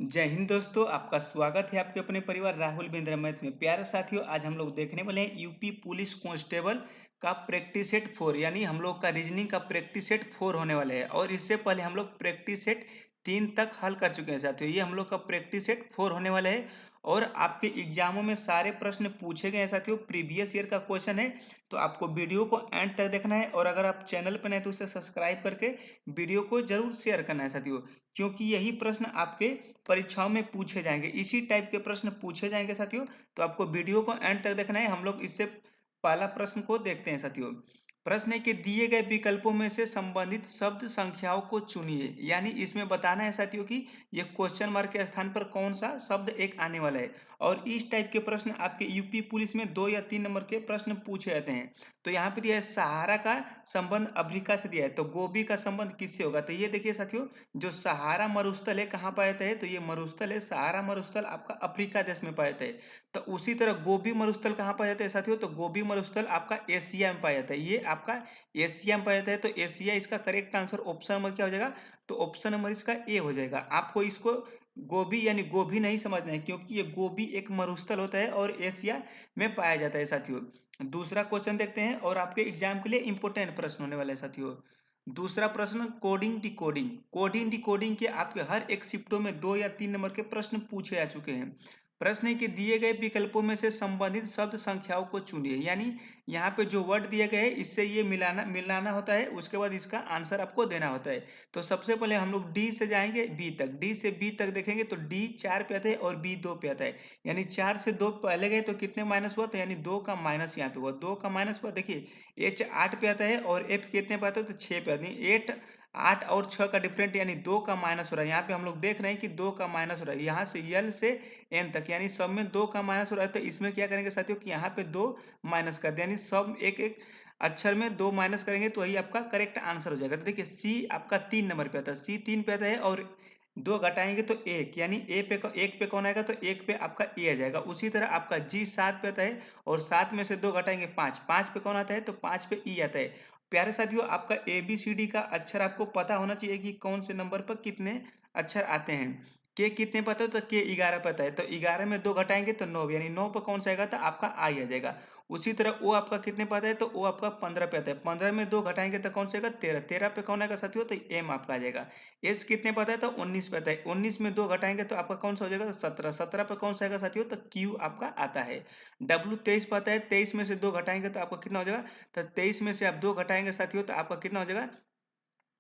जय हिंद दोस्तों, आपका स्वागत है आपके अपने परिवार राहुल बिंद्रा मैथ में। प्यारे साथियों, आज हम लोग देखने वाले हैं यूपी पुलिस कांस्टेबल का प्रैक्टिस सेट 4 यानी हम लोग का रीजनिंग का प्रैक्टिस सेट 4 होने वाले हैं। और इससे पहले हम लोग प्रैक्टिस सेट 3 तक हल कर चुके हैं साथियों। ये हम लोग का प्रैक्टिस सेट 4 होने वाले हैं और आपके एग्जामों में सारे प्रश्न पूछे गए हैं साथियों। प्रीवियस ईयर का क्वेश्चन है, तो आपको वीडियो को एंड तक देखना है। और अगर आप चैनल पर नए तो उसे सब्सक्राइब करके वीडियो को जरूर शेयर करना है साथियों, क्योंकि यही प्रश्न आपके परीक्षाओं में पूछे जाएंगे। इसी टाइप के प्रश्न पूछे जाएंगे साथियों, तो आपको वीडियो को एंड तक देखना है। हम लोग इससे पहला प्रश्न को देखते हैं साथियों। प्रश्न है कि दिए गए विकल्पों में से संबंधित शब्द संख्याओं को चुनिए। यानी इसमें बताना है साथियों कि ये क्वेश्चन मार्क के स्थान पर कौन सा शब्द एक आने वाला है। और इस टाइप के प्रश्न आपके यूपी पुलिस में 2 या 3 नंबर के प्रश्न पूछे जाते हैं। तो यहाँ पे दिया है सहारा का संबंध अफ्रीका से दिया है, तो गोबी का संबंध किससे होगा? तो ये देखिए साथियों, जो सहारा मरुस्थल है कहाँ पाया जाता है? तो ये मरुस्थल है, सहारा मरुस्थल आपका अफ्रीका देश में पाया जाता है। तो उसी तरह गोबी मरुस्थल कहाँ पाया जाता है साथियों? तो गोबी मरुस्थल आपका एशिया में पाया जाता है। ये आपका एशिया में पाया जाता है, तो एशिया इसका करेक्ट आंसर ऑप्शन नंबर क्या हो जाएगा? तो ऑप्शन नंबर इसका ए हो जाएगा। आपको इसको गोबी यानी गोभी नहीं समझना है, क्योंकि ये गोबी एक मरुस्थल होता है और एशिया में पाया जाता है साथियों। दूसरा क्वेश्चन देखते हैं और आपके एग्जाम के लिए इंपोर्टेंट प्रश्न होने वाले हैं साथियों। दूसरा प्रश्न कोडिंग डिकोडिंग। कोडिंग डिकोडिंग के आपके हर एक शिफ्टों में 2 या 3 नंबर के प्रश्न पूछे जा चुके हैं। प्रश्न है कि दिए गए विकल्पों में से संबंधित शब्द संख्याओं को चुनिए। यानी यहाँ पे जो वर्ड दिए गए हैं इससे ये मिलाना होता है, उसके बाद इसका आंसर आपको देना होता है। तो सबसे पहले हम लोग डी से जाएंगे बी तक। डी से बी तक देखेंगे तो डी 4 पे आता है और बी 2 पे आता है। यानी 4 से 2 पहले गए तो कितने माइनस हुआ? तो यानी 2 का माइनस यहाँ पे हुआ, 2 का माइनस हुआ। देखिए एच 8 पे आता है और एफ कितने पे आता है? तो 6 पे आता है। 8 और 6 का डिफरेंट यानी 2 का माइनस हो रहा है। यहाँ पे हम लोग देख रहे हैं कि 2 का माइनस हो रहा है, यहाँ से यल से एन तक, यानी सब में 2 का माइनस हो रहा है। तो इसमें क्या करेंगे साथियों कि यहाँ पे 2 माइनस कर दें, यानी सब एक एक अक्षर में 2 माइनस करेंगे तो वही आपका करेक्ट आंसर हो जाएगा। तो देखिए सी आपका 3 नंबर पे आता है, सी 3 पे आता है और 2 घटाएंगे तो 1, यानी ए पे एक पे कौन आएगा? तो 1 पे आपका ए आ जाएगा। उसी तरह आपका जी 7 पे आता है और 7 में से 2 घटाएंगे 5, 5 पे कौन आता है? तो 5 पे ई आता है। प्यारे साथियों, आपका ए बी सी डी का अक्षर आपको पता होना चाहिए कि कौन से नंबर पर कितने अक्षर आते हैं। के कितने पता है? तो के 11 पता है, तो 11 में 2 घटाएंगे तो 9, यानी 9 पर कौन सा आएगा? तो आपका आई आ जाएगा। उसी तरह ओ आपका कितने पता है? तो ओ आपका 15 पे आता है, 15 में 2 घटाएंगे तो कौन सा आएगा? 13, 13 पे कौन आएगा साथियों? तो एम आपका आ जाएगा। एच कितने पता है? तो 19 पे आता है, 19 में 2 घटाएंगे तो आपका कौन सा हो जाएगा? तो 17, 17 पे कौन सा आएगा साथियों? तो क्यू आपका आता है। डब्ल्यू 23 पता है, 23 में से 2 घटाएंगे तो आपका कितना हो जाएगा? तो 23 में से आप 2 घटाएंगे साथियों तो आपका कितना हो जाएगा?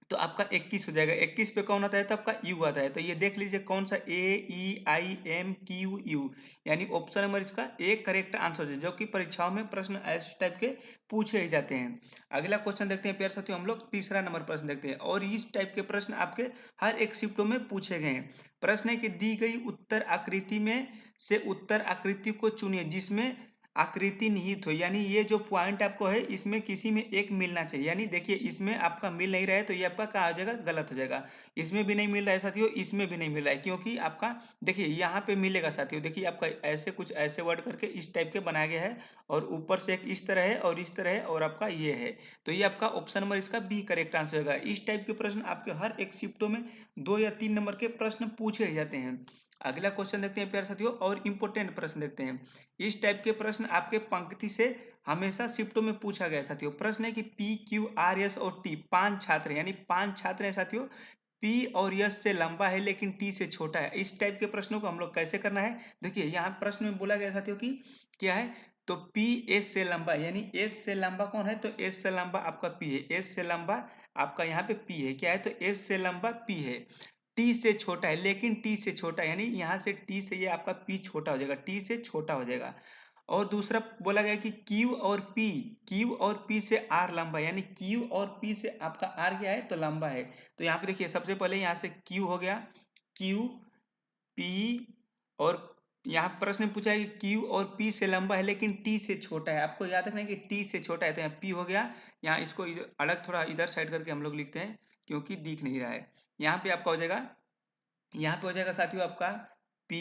तो आपका 21 हो जाएगा। 21 पे कौन आता है? तो आपका यू आता है। तो ये देख लीजिए कौन सा ए ई आई एम क्यू यू, यानी ऑप्शन नंबर इसका एक करेक्ट आंसर है, जो कि परीक्षाओं में प्रश्न इस टाइप के पूछे ही जाते हैं। अगला क्वेश्चन देखते हैं प्यारे साथियों, हम लोग तीसरा नंबर प्रश्न देखते हैं और इस टाइप के प्रश्न आपके हर एक शिफ्टों में पूछे गए हैं। प्रश्न है कि दी गई उत्तर आकृति में से उत्तर आकृति को चुनिए जिसमें आकृति निहित हो। यानी ये जो पॉइंट आपको है इसमें किसी में एक मिलना चाहिए। यानी देखिए इसमें आपका मिल नहीं रहा है तो ये आपका क्या हो जाएगा? गलत हो जाएगा। इसमें भी नहीं मिल रहा है साथियों, इसमें भी नहीं मिल रहा है, क्योंकि आपका देखिए यहाँ पे मिलेगा साथियों। देखिए आपका ऐसे कुछ ऐसे वर्ड करके इस टाइप के बनाया गया है और ऊपर से एक इस तरह है और इस तरह है और आपका ये है। तो ये आपका ऑप्शन नंबर इसका बी करेक्ट आंसर होगा। इस टाइप के प्रश्न आपके हर एक शिफ्टों में 2 या 3 नंबर के प्रश्न पूछे जाते हैं। अगला क्वेश्चन देखते हैं प्यारे साथियों और इंपोर्टेंट प्रश्न देखते हैं। इस टाइप के प्रश्न आपके पंक्ति से हमेशा शिफ्टों में पूछा गया है साथियों। प्रश्न है कि पी क्यू आर एस और टी 5 छात्र हैं, यानी 5 छात्र हैं साथियों। पी और यस से लंबा है लेकिन टी से छोटा है। इस टाइप के प्रश्नों को हम लोग कैसे करना है? देखिए यहाँ प्रश्न में बोला गया साथियों कि क्या है? तो पी एस से लंबा, यानी एस से लंबा कौन है? तो एस से लंबा आपका पी है। एस से लंबा आपका यहाँ पे पी है। क्या है? तो एस से लंबा पी है। टी से छोटा है लेकिन टी से छोटा है, यानी यहाँ से टी से ये आपका पी छोटा हो जाएगा, टी से छोटा हो जाएगा। और दूसरा बोला गया कि क्यू और पी से आर लंबा है, यानी क्यू और पी से आपका आर क्या है? तो लंबा है। तो यहाँ पे देखिए सबसे पहले यहाँ से क्यू हो गया, क्यू पी, और यहाँ प्रश्न में पूछा है कि क्यू और पी से लंबा है लेकिन टी से छोटा है। आपको याद रखना है कि टी से छोटा है, तो यहाँ पी हो गया। यहाँ इसको अलग थोड़ा इधर साइड करके हम लोग लिखते हैं क्योंकि दिख नहीं रहा है। यहाँ पे आपका हो जाएगा, यहाँ पे हो जाएगा साथियों आपका P,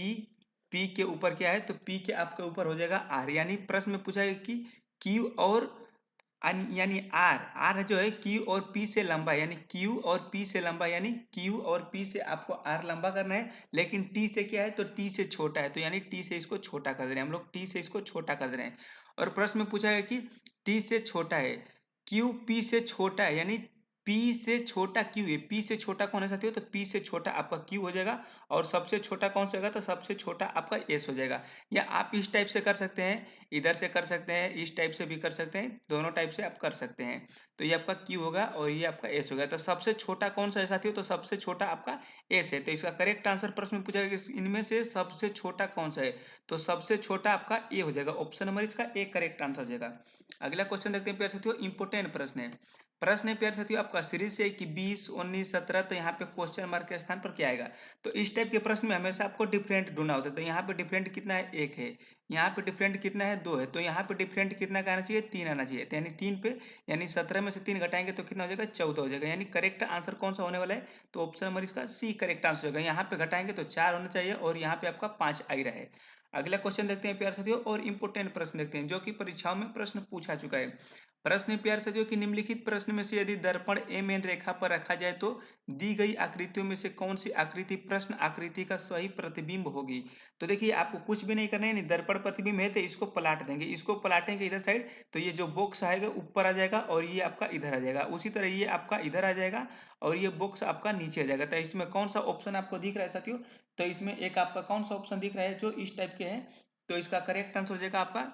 P के ऊपर क्या है? तो P के आपके ऊपर हो जाएगा R। यानी प्रश्न में पूछा है कि Q और यानी आर आर जो है क्यू और पी से लंबा है, यानी क्यू और पी से लंबा, यानी क्यू और पी से आपको आर लंबा करना है, लेकिन टी से क्या है, तो टी से छोटा है, तो यानी टी से इसको छोटा कर दे रहे हैं हम लोग, टी से इसको छोटा कर दे रहे हैं। और प्रश्न में पूछा है कि टी से छोटा है, क्यू पी से छोटा है, यानी पी से छोटा क्यू है, पी से छोटा कौन है साथियों, तो पी से छोटा आपका क्यू हो जाएगा, और सबसे छोटा कौन सा होगा, तो सबसे छोटा आपका एस हो जाएगा। या आप इस टाइप से कर सकते हैं, इधर से कर सकते हैं, इस टाइप से भी कर सकते हैं, दोनों टाइप से आप कर सकते हैं। तो ये आपका क्यू होगा और ये आपका एस होगा। तो सबसे छोटा कौन सा है साथियों, तो सबसे छोटा आपका एस है। तो इसका करेक्ट आंसर प्रश्न में पूछा गया कि इनमें से सबसे छोटा कौन सा है, तो सबसे छोटा आपका ए हो जाएगा, ऑप्शन नंबर इसका ए करेक्ट आंसर हो जाएगा। अगला क्वेश्चन देखते हैं प्यारे साथियों, इंपोर्टेंट प्रश्न है। प्रश्न है प्यारे साथियों आपका सीरीज से कि 20, 19, 17, तो यहाँ पे क्वेश्चन मार्क के स्थान पर क्या आएगा। तो इस टाइप के प्रश्न में हमेशा आपको डिफरेंट ढूंढना होता है। तो यहाँ पे डिफरेंट कितना है, एक है। यहाँ पे डिफरेंट कितना है, दो है। तो यहाँ पे डिफरेंट कितना का आना चाहिए, तीन आना चाहिए। तो यानी तीन पे, यानी 17 में से तीन घटाएंगे तो कितना हो जाएगा, 14 हो जाएगा। यानी करेक्ट आंसर कौन सा होने वाला है, तो ऑप्शन नंबर इसका सी करेक्ट आंसर होगा। यहाँ पे घटाएंगे तो 4 होना चाहिए और यहाँ पे आपका 5 आ ही रहा है। अगला क्वेश्चन देखते हैं प्यारे साथियों, और इंपोर्टेंट प्रश्न देखते हैं जो कि परीक्षाओं में प्रश्न पूछा चुका है। प्रश्न प्यारे साथियों कि निम्नलिखित प्रश्न में से यदि दर्पण एम एन रेखा पर रखा जाए तो दी गई आकृतियों में से कौन सी आकृति प्रश्न आकृति का सही प्रतिबिंब होगी। तो देखिए आपको कुछ भी नहीं करना है, दर्पण प्रतिबिंब है तो इसको पलट देंगे, इसको पलटेंगे इधर साइड, तो ये जो बॉक्स आएगा ऊपर आ जाएगा और ये आपका इधर आ जाएगा। उसी तरह ये आपका इधर आ जाएगा और ये बॉक्स आपका नीचे आ जाएगा। तो इसमें कौन सा ऑप्शन आपको दिख रहा है साथियों, तो इसमें एक आपका कौन सा ऑप्शन दिख रहा है जो इस टाइप के हैं, तो इसका करेक्ट आंसर हो जाएगा आपका,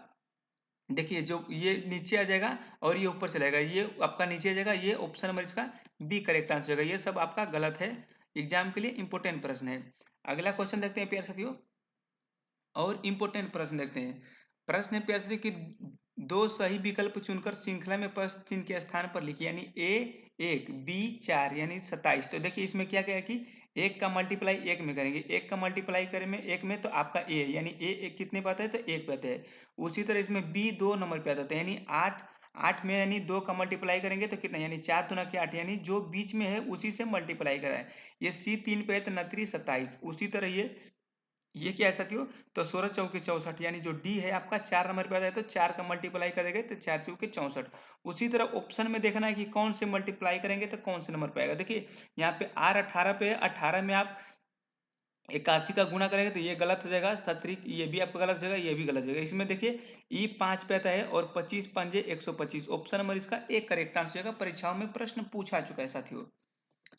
देखिए जो ये नीचे आ जाएगा और ये ऊपर चलेगा, ये आपका नीचे आ जाएगा, ये ऑप्शन नंबर इसका बी करेक्ट आंसर होगा। ये सब आपका गलत है, एग्जाम के लिए इंपॉर्टेंट प्रश्न है। अगला क्वेश्चन देखते हैं प्यारे साथियों, और इंपॉर्टेंट प्रश्न देखते हैं। प्रश्न है प्यारे साथियों कि दो सही विकल्प चुनकर श्रृंखला में प्रश्न चिन्ह के स्थान पर लिखिए, यानी ए एक, बी 4, यानी 27। तो देखिए इसमें क्या क्या कि एक का मल्टीप्लाई एक में करेंगे, एक का मल्टीप्लाई करें में एक में तो आपका ए, यानी ए एक कितने पे आता है, तो एक पे आता है। उसी तरह इसमें बी 2 नंबर पे आता है, यानी 8, 8 में यानी 2 का मल्टीप्लाई करेंगे तो कितना, यानी 4 दूना के 8, यानी जो बीच में है उसी से मल्टीप्लाई कराएं। ये सी 3 पे है तो 29, 27। उसी तरह ये क्या है साथियों, तो 16 चौके 64, यानी जो डी है आपका 4 नंबर पे आता है, तो 4 का मल्टीप्लाई करेंगे तो 4 चौके 64। उसी तरह ऑप्शन में देखना है कि कौन से मल्टीप्लाई करेंगे तो कौन से नंबर पे आएगा। देखिए यहाँ पे आर 18 पे है, 18 में आप 81 का गुना करेंगे तो ये गलत हो जाएगा, सत्रिक ये भी आपका गलत हो जाएगा, ये भी गलत हो जाएगा। इसमें देखिए ई 5 पे आता है और 25 पंजे 125, ऑप्शन नंबर इसका एक करेक्ट आंसर होगा। परीक्षाओं में प्रश्न पूछा चुका है साथियों।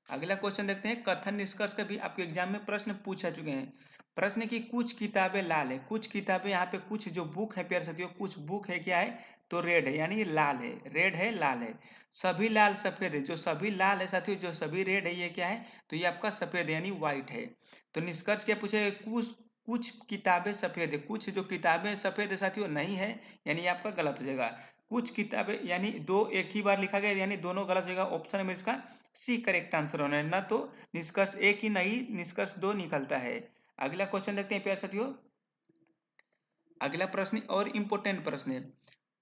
अगला क्वेश्चन देखते हैं, कथन निष्कर्ष का भी आपके एग्जाम में प्रश्न पूछा चुके हैं। प्रश्न की कुछ किताबें लाल है, कुछ किताबें यहाँ पे कुछ जो बुक है प्यारे साथियों, कुछ बुक है क्या है, तो रेड है, यानी लाल है, रेड है लाल है। सभी लाल सफेद है, जो सभी लाल है साथियों, जो सभी रेड है ये क्या है, तो ये आपका सफेद है, यानी व्हाइट है। तो निष्कर्ष क्या पूछे, कुछ कुछ किताबें सफेद है, कुछ जो किताबें सफेद है साथियों नहीं है, यानी आपका गलत हो जाएगा। कुछ किताबें यानी दो एक ही बार लिखा गया, यानी दोनों गलत हो जाएगा, ऑप्शन में इसका सी करेक्ट आंसर होना है, ना तो निष्कर्ष एक ही नहीं निष्कर्ष दो निकलता है। अगला क्वेश्चन देखते हैं प्यारे साथियों, अगला प्रश्न और इंपोर्टेंट प्रश्न है।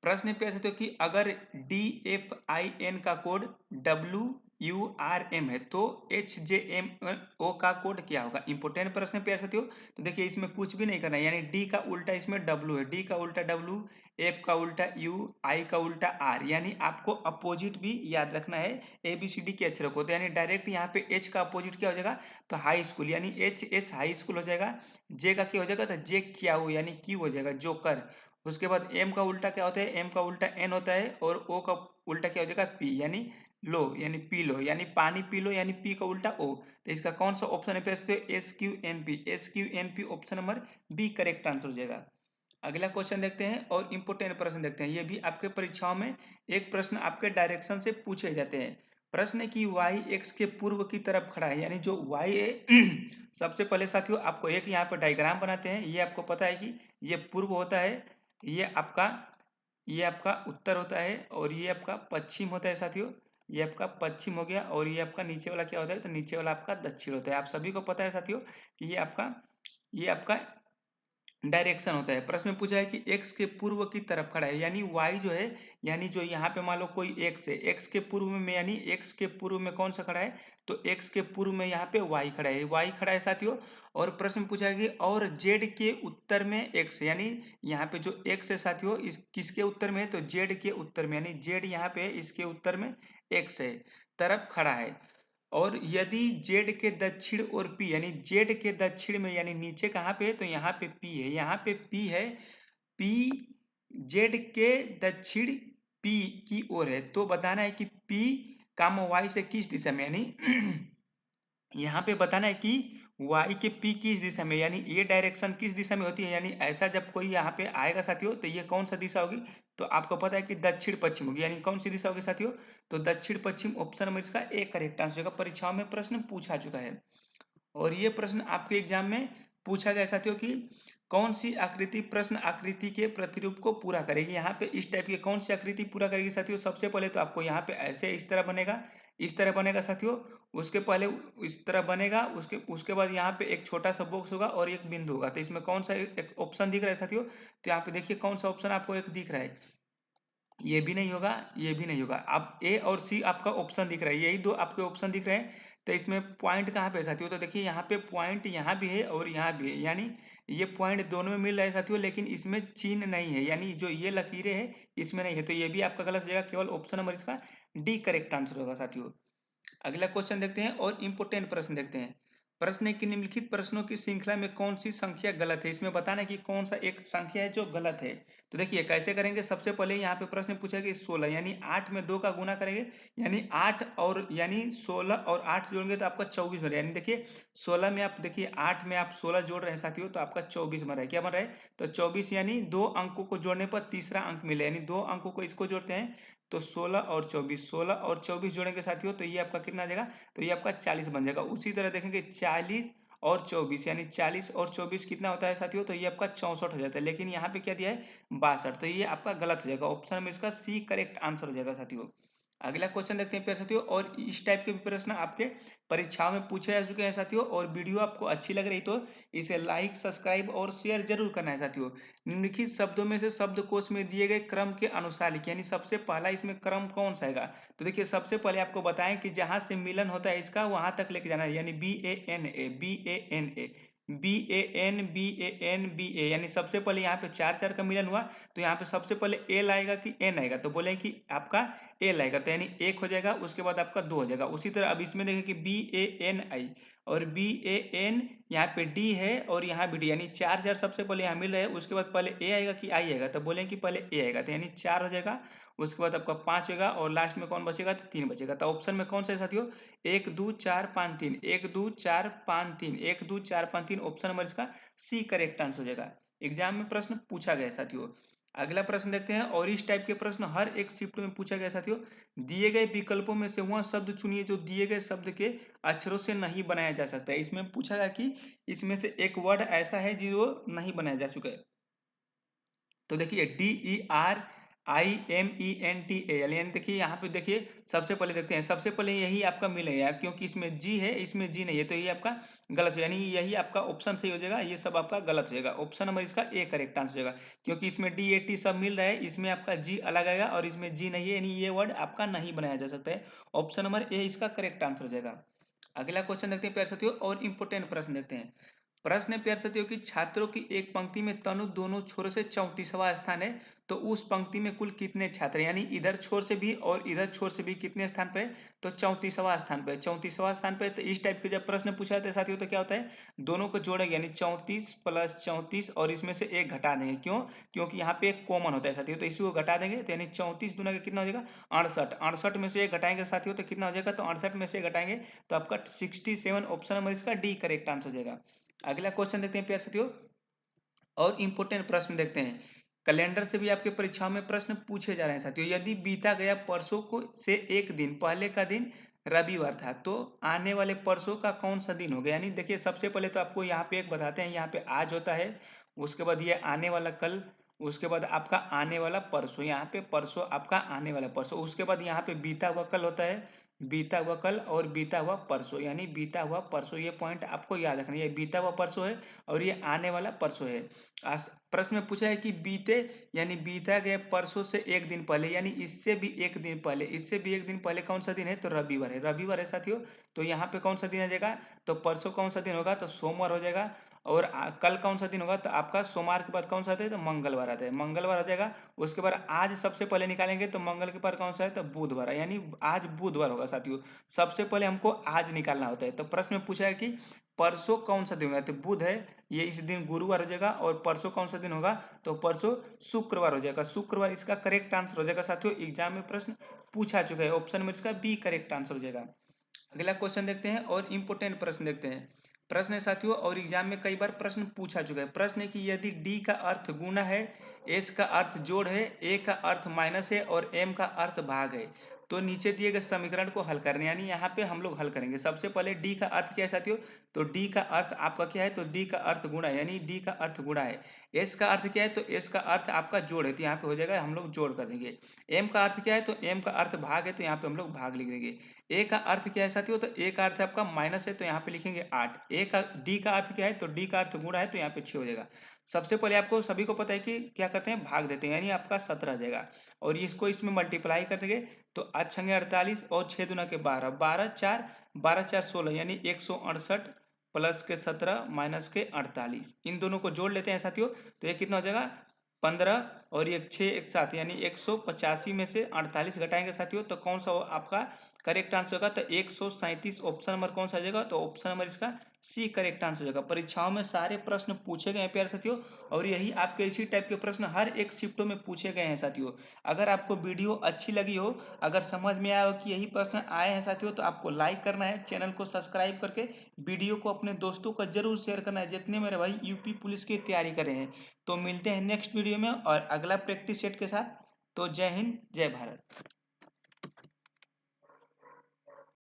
प्रश्न पे ऐसे तो कि अगर DFIN का कोड WURM है तो HJMO का कोड क्या होगा। इंपोर्टेंट प्रश्न पे ऐसे तो देखिए इसमें कुछ भी नहीं करना है, यानी डी का उल्टा इसमें W है, डी का उल्टा W, एफ का उल्टा U, आई का उल्टा R, यानी आपको अपोजिट भी याद रखना है ABCD के अक्षरों को। तो यानी डायरेक्ट यहाँ पे H का अपोजिट क्या हो जाएगा, तो हाई स्कूल, यानी HS हाई स्कूल हो जाएगा। J का क्या हो जाएगा, तो J क्या हो, यानी क्यू हो जाएगा, जोकर। उसके बाद एम का उल्टा क्या होता है, एम का उल्टा एन होता है, और ओ का उल्टा क्या हो जाएगा, पी, यानी लो, यानी पी लो, यानी पानी पी लो, यानी पी का उल्टा ओ। तो इसका कौन सा ऑप्शन है, SQNP, SQNP option number B correct answer हो जाएगा। अगला क्वेश्चन देखते हैं और इंपोर्टेंट प्रश्न देखते हैं। ये भी आपके परीक्षाओं में एक प्रश्न आपके डायरेक्शन से पूछे जाते हैं। प्रश्न है कि y x के पूर्व की तरफ खड़ा है, यानी जो y है सबसे पहले साथियों आपको एक यहाँ पर डायग्राम बनाते हैं। ये आपको पता है कि ये पूर्व होता है, ये आपका ये आपका उत्तर होता है, और ये आपका पश्चिम होता है साथियों। ये आपका पश्चिम हो गया, और ये आपका नीचे वाला क्या होता है, तो नीचे वाला आपका दक्षिण होता है। आप सभी को पता है साथियों कि ये आपका डायरेक्शन होता है। प्रश्न में पूछा है कि x के पूर्व की तरफ खड़ा है, यानी y जो है, यानी जो यहाँ पे मान लो कोई x है, x के पूर्व में यानी x के पूर्व में कौन सा खड़ा है, तो x के पूर्व में यहाँ पे y खड़ा है, y खड़ा है साथियों। और प्रश्न में पूछा है कि और z के उत्तर में x, यानी यहाँ पे जो x है साथियों, इस किसके उत्तर में है, तो z के उत्तर में, यानी z यहाँ पे इसके उत्तर में x है, तरफ खड़ा है। और यदि जेड के दक्षिण और पी, यानी जेड के दक्षिण में, यानी नीचे कहाँ पे है, तो यहाँ पे पी है, यहाँ पे पी है, पी जेड के दक्षिण पी की ओर है, तो बताना है कि पी काम वाई से किस दिशा में, यानी यहाँ पे बताना है कि y के p किस दिशा में, यानी ये डायरेक्शन किस दिशा में होती है, यानी ऐसा जब कोई यहाँ पे आएगा साथियों, तो ये कौन सा दिशा होगी, तो आपको पता है कि दक्षिण पश्चिम होगी, यानी कौन सी दिशा होगी साथियों, तो दक्षिण पश्चिम। ऑप्शन नंबर इसका एक करेक्ट आंसर होगा। परीक्षाओं में प्रश्न पूछा चुका है। और ये प्रश्न आपके एग्जाम में पूछा गया साथियों कि कौन सी आकृति प्रश्न आकृति के प्रतिरूप को पूरा करेगी। यहाँ पे इस टाइप की कौन सी आकृति पूरा करेगी साथियों, सबसे पहले तो आपको यहाँ पे ऐसे इस तरह बनेगा साथियों। उसके पहले इस तरह बनेगा, उसके उसके बाद यहाँ पे एक छोटा सा बॉक्स होगा और एक बिंदु होगा। तो इसमें कौन सा एक ऑप्शन दिख रहा है साथियों, तो यहाँ पे देखिए कौन सा ऑप्शन आपको एक दिख रहा है, ये भी नहीं होगा, ये भी नहीं होगा। अब ए और सी आपका ऑप्शन दिख रहा है, यही दो आपके ऑप्शन दिख रहे हैं। तो इसमें पॉइंट कहाँ पे है साथियों, तो देखिए यहाँ पे पॉइंट यहाँ भी है और यहाँ भी है, यानी ये पॉइंट दोनों में मिल रहा है साथियों, लेकिन इसमें चिन्ह नहीं है, यानी जो ये लकीरें हैं इसमें नहीं है, तो ये भी आपका गलत हो जाएगा। केवल ऑप्शन नंबर इसका डी करेक्ट आंसर होगा साथियों। अगला क्वेश्चन देखते हैं और इंपोर्टेंट प्रश्न देखते हैं। प्रश्न है कि निम्नलिखित प्रश्नों की श्रृंखला में कौन सी संख्या गलत है, इसमें बताना है कि कौन सा एक संख्या है जो गलत है। तो देखिए कैसे करेंगे, सबसे पहले यहाँ पे प्रश्न पूछा कि 16, यानी 8 में 2 का गुना करेंगे, यानी 8 और यानी 16 और 8 जोड़ेंगे तो आपका 24 बन रहा है। यानी देखिए 16 में आप देखिए 8 में आप 16 जोड़ रहे हैं साथियों, तो आपका 24 बन रहा है। क्या बन रहा है, तो 24, यानी दो अंकों को जोड़ने पर तीसरा अंक मिले, यानी दो अंकों को इसको जोड़ते हैं तो 16 और 24, 16 और 24 जोड़ेंगे साथियों, तो ये आपका कितना आ जाएगा, तो ये आपका 40 बन जाएगा। उसी तरह देखेंगे 40 और 24, यानी 40 और 24 कितना होता है साथियों, तो ये आपका 64 हो जाता है, लेकिन यहाँ पे क्या दिया है 62, तो ये आपका गलत हो जाएगा। ऑप्शन में इसका सी करेक्ट आंसर हो जाएगा साथियों। अगला क्वेश्चन देखते हैं प्यारे साथियों, और इस टाइप के प्रश्न आपके परीक्षाओं में पूछे जा चुके हैं साथियों। और वीडियो आपको अच्छी लग रही तो इसे लाइक सब्सक्राइब और शेयर जरूर करना है साथियों। निम्नलिखित शब्दों में से शब्दकोश में दिए गए क्रम के अनुसार लिखिए, यानी सबसे पहला इसमें क्रम कौन सा है, तो देखिए सबसे पहले आपको बताएं कि जहां से मिलन होता है इसका वहां तक लेके जाना है, यानी BANA BANA BAN यानी सबसे पहले यहाँ पे चार चार का मिलन हुआ, तो यहाँ पे सबसे पहले एल आएगा कि एन आएगा, तो बोले कि आपका एल आएगा, तो यानी एक हो जाएगा, उसके बाद आपका दो हो जाएगा। उसी तरह अब इसमें देखें कि BANI और BAN, यहाँ पे डी है और यहाँ भी डी, यानी चार चार सबसे पहले यहाँ मिल रहे हैं, उसके बाद पहले ए आएगा कि आई आएगा, तो बोले कि पहले ए आएगा, तो यानी चार हो जाएगा। उसके बाद आपका पांच होगा और लास्ट में कौन बचेगा, तो तीन बचेगा। तो ऑप्शन में कौन सा है साथियों, एक दो चार पाँच तीन, एक दो चार पाँच तीन, एक दो चार पाँच तीन, ऑप्शन नंबर इसका सी करेक्ट आंसर हो जाएगा। एग्जाम में प्रश्न पूछा गया साथियों। अगला प्रश्न देखते हैं, और इस टाइप के प्रश्न हर एक शिफ्ट में पूछा गया साथियों। दिए गए विकल्पों में से वह शब्द चुनिए जो दिए गए शब्द के अक्षरों से नहीं बनाया जा सकता है। इसमें पूछा गया कि इसमें से एक वर्ड ऐसा है जो नहीं बनाया जा चुका है, तो देखिए DERIMENTA, यानी देखिए यहाँ पे देखिए सबसे पहले देखते हैं, सबसे पहले यही आपका मिलेगा, क्योंकि इसमें जी है इसमें जी नहीं है, तो ये आपका गलत हो, यानी यही आपका ऑप्शन सही हो जाएगा, ये सब आपका गलत हो जाएगा। ऑप्शन नंबर इसका ए करेक्ट आंसर हो जाएगा, क्योंकि इसमें DAT सब मिल रहा है, इसमें आपका जी अलग आएगा और इसमें जी नहीं है, यानी ये वर्ड आपका नहीं बनाया जा सकता है। ऑप्शन नंबर ए इसका करेक्ट आंसर हो जाएगा। अगला क्वेश्चन देखते हैं प्यारे साथियों, और इंपोर्टेंट प्रश्न देखते हैं। प्रश्न है प्यारे साथियों कि छात्रों की एक पंक्ति में तनु दोनों छोरों से 34वां स्थान है, तो उस पंक्ति में कुल कितने छात्र, यानी इधर छोर से भी और इधर छोर से भी कितने स्थान पे, तो 34वां स्थान पे, 34वां स्थान पे। तो इस टाइप के जब प्रश्न पूछा जाता है साथियों, तो क्या होता है, दोनों को जोड़ेंगे, यानी 34 प्लस 34 और इसमें से एक घटा देंगे, क्यों, क्योंकि यहाँ पे एक कॉमन होता है साथियों, तो इसी को घटा देंगे, तो यानी 34 दूना का कितना हो जाएगा 68, 68 में से एक घटाएंगे साथियों, तो कितना हो जाएगा, तो 68 में से घटाएंगे तो आपका 67, ऑप्शन नंबर इसका डी करेक्ट आंसर हो जाएगा। अगला क्वेश्चन देखते हैं प्यारे साथियों, और इंपोर्टेंट प्रश्न देखते हैं। कैलेंडर से भी आपके परीक्षाओं में प्रश्न पूछे जा रहे हैं साथियों। यदि बीता गया परसों को से एक दिन पहले का दिन रविवार था, तो आने वाले परसों का कौन सा दिन होगा, यानी देखिए सबसे पहले तो आपको यहाँ पे एक बताते हैं, यहाँ पे आज होता है, उसके बाद ये आने वाला कल, उसके बाद आपका आने वाला परसों, यहाँ पे परसों आपका आने वाला परसों, उसके बाद यहाँ पे बीता हुआ कल होता है, बीता हुआ कल और बीता हुआ परसों, यानी बीता हुआ परसों, ये पॉइंट आपको याद रखना है। ये बीता हुआ परसों है और ये आने वाला परसों है। प्रश्न में पूछा है कि बीते यानी बीता गया परसों से एक दिन पहले, यानी इससे भी एक दिन पहले, इससे भी एक दिन पहले कौन सा दिन है, तो रविवार है। रविवार है साथियों, तो यहाँ पे कौन सा दिन आ जाएगा, तो परसों कौन सा दिन होगा, तो सोमवार हो जाएगा। और कल कौन सा दिन होगा, तो आपका सोमवार के बाद कौन सा आता है, तो मंगलवार आता है, मंगलवार हो जाएगा। उसके बाद आज सबसे पहले निकालेंगे तो मंगल के बाद कौन सा है, तो बुधवार है, यानी आज बुधवार होगा साथियों। सबसे पहले हमको आज निकालना होता है। तो प्रश्न में पूछा है कि परसों कौन सा दिन होगा, तो बुध है, ये इस दिन गुरुवार हो जाएगा। और परसों कौन सा दिन होगा, तो परसों शुक्रवार हो जाएगा। शुक्रवार इसका करेक्ट आंसर हो जाएगा साथियों। एग्जाम में प्रश्न पूछा चुका है, ऑप्शन में इसका बी करेक्ट आंसर हो जाएगा। अगला क्वेश्चन देखते हैं और इंपोर्टेंट प्रश्न देखते हैं। प्रश्न है साथियों, और एग्जाम में कई बार प्रश्न पूछा चुका है। प्रश्न है कि यदि डी का अर्थ गुणा है, एस का अर्थ जोड़ है, ए का अर्थ माइनस है और एम का अर्थ भाग है, तो नीचे दिए गए समीकरण को हल करने, यानी यहाँ पे हम लोग हल करेंगे। सबसे पहले डी का अर्थ क्या है साथियों, तो डी का अर्थ आपका क्या है, तो डी का अर्थ गुणा है, यानी डी का अर्थ गुणा है। एस का अर्थ क्या है, तो एस का अर्थ आपका जोड़ है, तो यहाँ पे हो जाएगा, हम लोग जोड़ कर देंगे। एम का अर्थ क्या है, तो एम का अर्थ भाग है, तो यहाँ पे हम लोग भाग लिख देंगे। ए का अर्थ क्या है साथियों, तो ए का अर्थ आपका माइनस है, तो यहाँ पे लिखेंगे 8। ए का डी का अर्थ क्या है, तो डी का अर्थ गुणा है, तो यहाँ पे 6 हो जाएगा। सबसे पहले आपको सभी को पता है कि क्या करते हैं, भाग देते हैं, यानी आपका 17 आ जाएगा। और इसको इसमें मल्टीप्लाई कर देंगे तो 8 छंगे 48 और 6 दूना के 12, 12 4 16, यानी 168 प्लस के 17 माइनस के 48, इन दोनों को जोड़ लेते हैं साथियों। तो ये कितना हो जाएगा, 15 और ये 6 एक साथ, यानी 185 में से 48 घटाएंगे साथियों, तो कौन सा आपका करेक्ट आंसर होगा, तो 137। ऑप्शन नंबर कौन सा आ जाएगा, तो ऑप्शन नंबर इसका सी करेक्ट आंसर हो जाएगा। परीक्षाओं में सारे प्रश्न पूछे गए हैं प्यारे साथियों, और यही आपके इसी टाइप के प्रश्न हर एक शिफ्टों में पूछे गए हैं साथियों। अगर आपको वीडियो अच्छी लगी हो, अगर समझ में आया हो कि यही प्रश्न आए हैं साथियों, तो आपको लाइक करना है, चैनल को सब्सक्राइब करके वीडियो को अपने दोस्तों को जरूर शेयर करना है, जितने मेरे भाई यूपी पुलिस की तैयारी कर रहे हैं। तो मिलते हैं नेक्स्ट वीडियो में और अगला प्रैक्टिस सेट के साथ। तो जय हिंद, जय भारत।